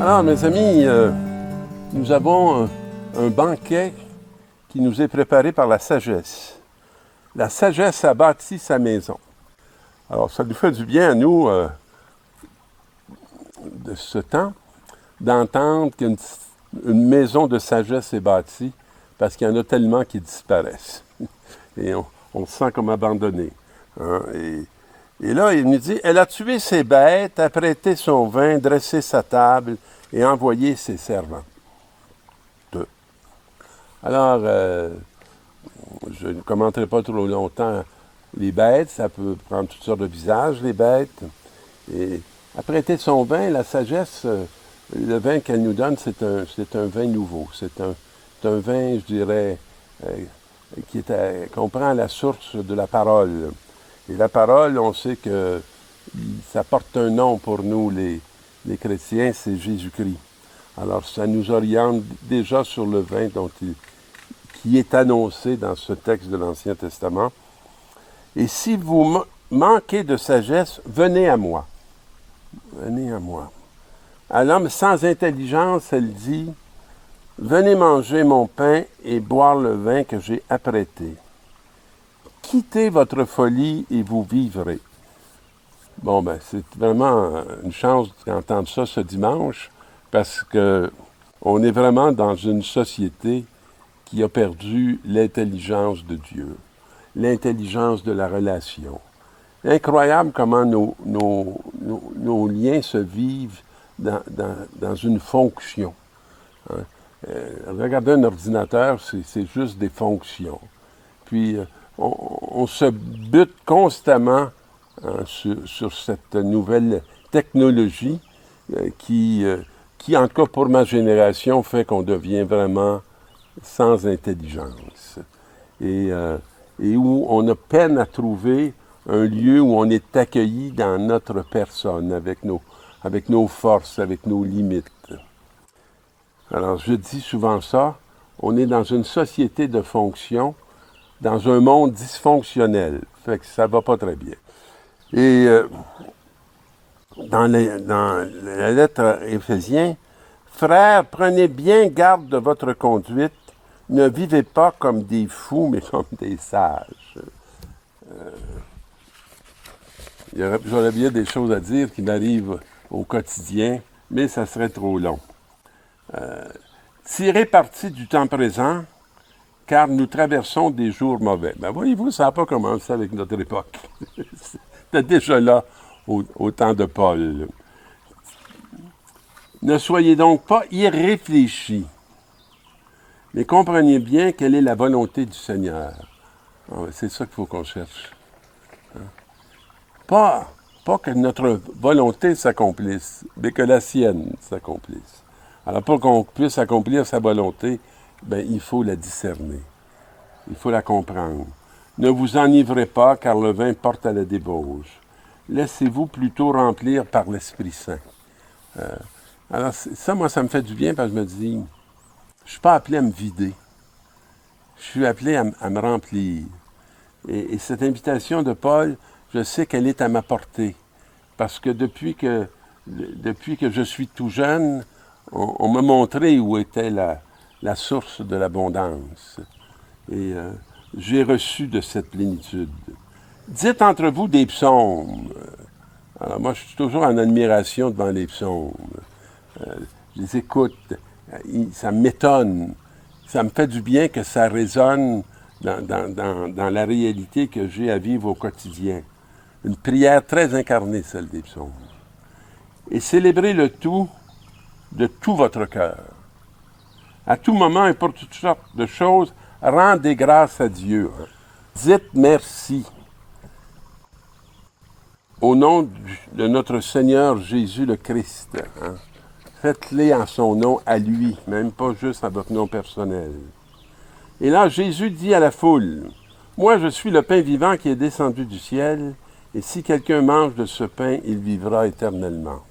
Alors, mes amis, nous avons un banquet qui nous est préparé par la sagesse. La sagesse a bâti sa maison. Alors, ça nous fait du bien à nous, de ce temps, d'entendre qu'une maison de sagesse est bâtie, parce qu'il y en a tellement qui disparaissent. Et on se sent comme abandonné. Hein? Et là, il nous dit, elle a tué ses bêtes, apprêté son vin, dressé sa table et envoyé ses servants. Alors, je ne commenterai pas trop longtemps les bêtes, ça peut prendre toutes sortes de visages, les bêtes. Et apprêter son vin, la sagesse, le vin qu'elle nous donne, c'est un vin nouveau. C'est un vin, je dirais, qu'on prend à la source de la parole. Et la parole, on sait que ça porte un nom pour nous, les chrétiens, c'est Jésus-Christ. Alors, ça nous oriente déjà sur le vin qui est annoncé dans ce texte de l'Ancien Testament. Et si vous manquez de sagesse, venez à moi. Venez à moi. À l'homme sans intelligence, elle dit, « Venez manger mon pain et boire le vin que j'ai apprêté. Quittez votre folie et vous vivrez. » Bon, ben, c'est vraiment une chance d'entendre ça ce dimanche, parce que on est vraiment dans une société qui a perdu l'intelligence de Dieu, l'intelligence de la relation. Incroyable comment nos liens se vivent dans une fonction. Hein? Regardez un ordinateur, c'est juste des fonctions. Puis, on se bute constamment sur cette nouvelle technologie qui, en tout cas pour ma génération, fait qu'on devient vraiment sans intelligence. Et où on a peine à trouver un lieu où on est accueilli dans notre personne, avec nos forces, avec nos limites. Alors, je dis souvent ça, on est dans une société de fonction, dans un monde dysfonctionnel. Fait que ça va pas très bien. Et dans la lettre Éphésiens, « Frères, prenez bien garde de votre conduite, ne vivez pas comme des fous, mais comme des sages. » J'aurais bien des choses à dire qui m'arrivent au quotidien, mais ça serait trop long. Tirez parti du temps présent, car nous traversons des jours mauvais. Ben voyez-vous, ça n'a pas commencé avec notre époque. C'était déjà là au temps de Paul. Ne soyez donc pas irréfléchis, mais comprenez bien quelle est la volonté du Seigneur. C'est ça qu'il faut qu'on cherche. Hein? Pas que notre volonté s'accomplisse, mais que la sienne s'accomplisse. Alors, pour qu'on puisse accomplir sa volonté, ben, il faut la discerner. Il faut la comprendre. Ne vous enivrez pas, car le vin porte à la débauche. Laissez-vous plutôt remplir par l'Esprit Saint. Alors, ça, moi, ça me fait du bien, parce que je me dis, je ne suis pas appelé à me vider. Je suis appelé à me remplir. Et cette invitation de Paul, je sais qu'elle est à ma portée. Parce que depuis que je suis tout jeune, on m'a montré où était la source de l'abondance. Et j'ai reçu de cette plénitude. Dites entre vous des psaumes. Alors moi, je suis toujours en admiration devant les psaumes. Je les écoute. Ça m'étonne. Ça me fait du bien que ça résonne dans la réalité que j'ai à vivre au quotidien. Une prière très incarnée, celle des psaumes. Et célébrez le tout de tout votre cœur. À tout moment et pour toutes sortes de choses, rendez grâce à Dieu. Dites merci. Au nom de notre Seigneur Jésus le Christ. Hein? Faites-les en son nom à lui, même pas juste à votre nom personnel. Et là, Jésus dit à la foule, « Moi, je suis le pain vivant qui est descendu du ciel, et si quelqu'un mange de ce pain, il vivra éternellement.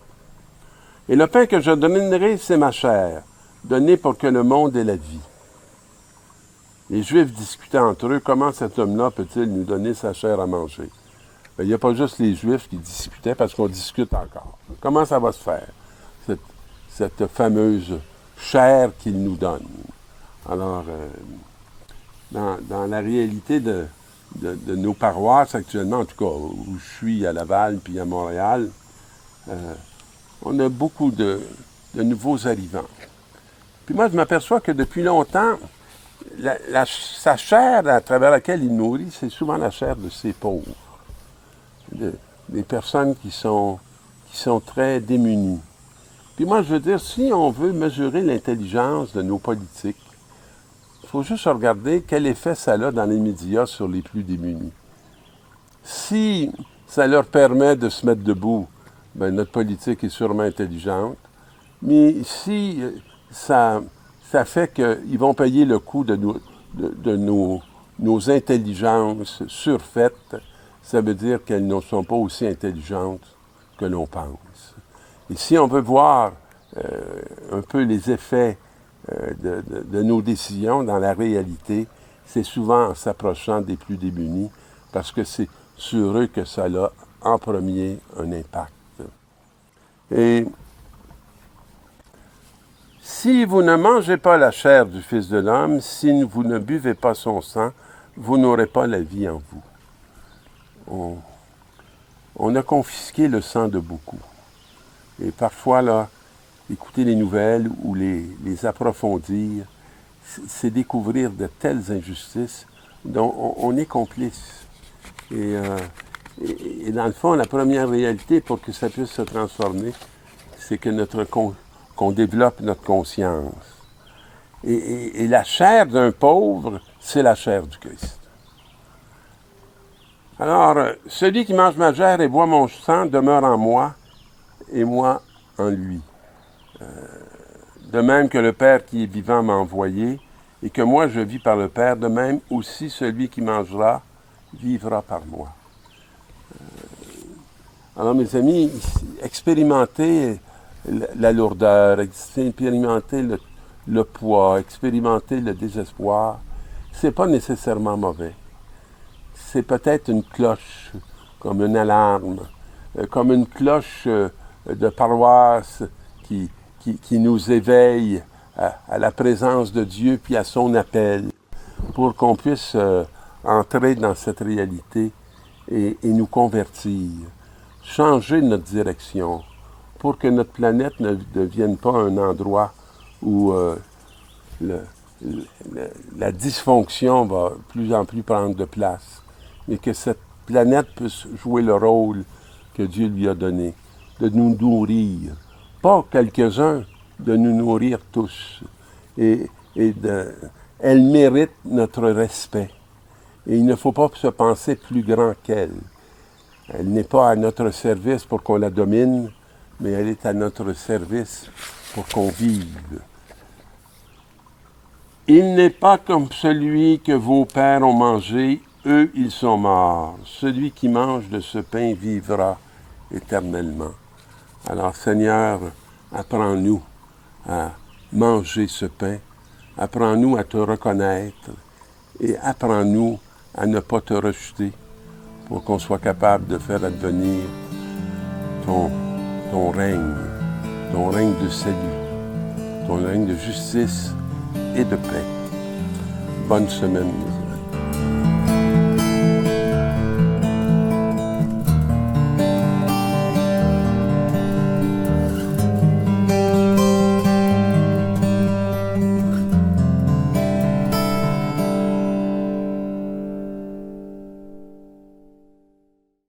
Et le pain que je donnerai, c'est ma chair, donnée pour que le monde ait la vie. » Les Juifs discutaient entre eux, comment cet homme-là peut-il nous donner sa chair à manger? Bien, il n'y a pas juste les Juifs qui discutaient, parce qu'on discute encore. Comment ça va se faire? cette fameuse chair qu'il nous donne. Alors, dans la réalité de nos paroisses actuellement, en tout cas où je suis à Laval puis à Montréal, on a beaucoup de nouveaux arrivants. Puis moi, je m'aperçois que depuis longtemps, sa chair à travers laquelle il nourrit, c'est souvent la chair de ces pauvres, des personnes qui sont très démunies. Puis moi, je veux dire, si on veut mesurer l'intelligence de nos politiques, il faut juste regarder quel effet ça a dans les médias sur les plus démunis. Si ça leur permet de se mettre debout, bien, notre politique est sûrement intelligente. Mais si ça fait qu'ils vont payer le coût de nos intelligences surfaites, ça veut dire qu'elles ne sont pas aussi intelligentes que l'on pense. Et si on veut voir un peu les effets de nos décisions dans la réalité, c'est souvent en s'approchant des plus démunis, parce que c'est sur eux que ça a en premier un impact. Et si vous ne mangez pas la chair du Fils de l'homme, si vous ne buvez pas son sang, vous n'aurez pas la vie en vous. On a confisqué le sang de beaucoup. Et parfois, là, écouter les nouvelles ou les approfondir, c'est découvrir de telles injustices dont on est complice. Et dans le fond, la première réalité pour que ça puisse se transformer, c'est que qu'on développe notre conscience. Et la chair d'un pauvre, c'est la chair du Christ. Alors, celui qui mange ma chair et boit mon sang demeure en moi, et moi en lui. De même que le Père qui est vivant m'a envoyé, et que moi je vis par le Père, de même aussi celui qui mangera vivra par moi. Alors mes amis, expérimentez la lourdeur, expérimenter le poids, expérimenter le désespoir, c'est pas nécessairement mauvais. C'est peut-être une cloche, comme une alarme, comme une cloche de paroisse qui nous éveille à la présence de Dieu puis à son appel, pour qu'on puisse entrer dans cette réalité et nous convertir, changer notre direction, pour que notre planète ne devienne pas un endroit où la dysfonction va de plus en plus prendre de place, mais que cette planète puisse jouer le rôle que Dieu lui a donné, de nous nourrir, pas quelques-uns, de nous nourrir tous. Elle mérite notre respect. Et il ne faut pas se penser plus grand qu'elle. Elle n'est pas à notre service pour qu'on la domine, mais elle est à notre service pour qu'on vive. Il n'est pas comme celui que vos pères ont mangé, eux, ils sont morts. Celui qui mange de ce pain vivra éternellement. Alors, Seigneur, apprends-nous à manger ce pain, apprends-nous à te reconnaître et apprends-nous à ne pas te rejeter pour qu'on soit capable de faire advenir ton règne de salut, ton règne de justice et de paix. Bonne semaine.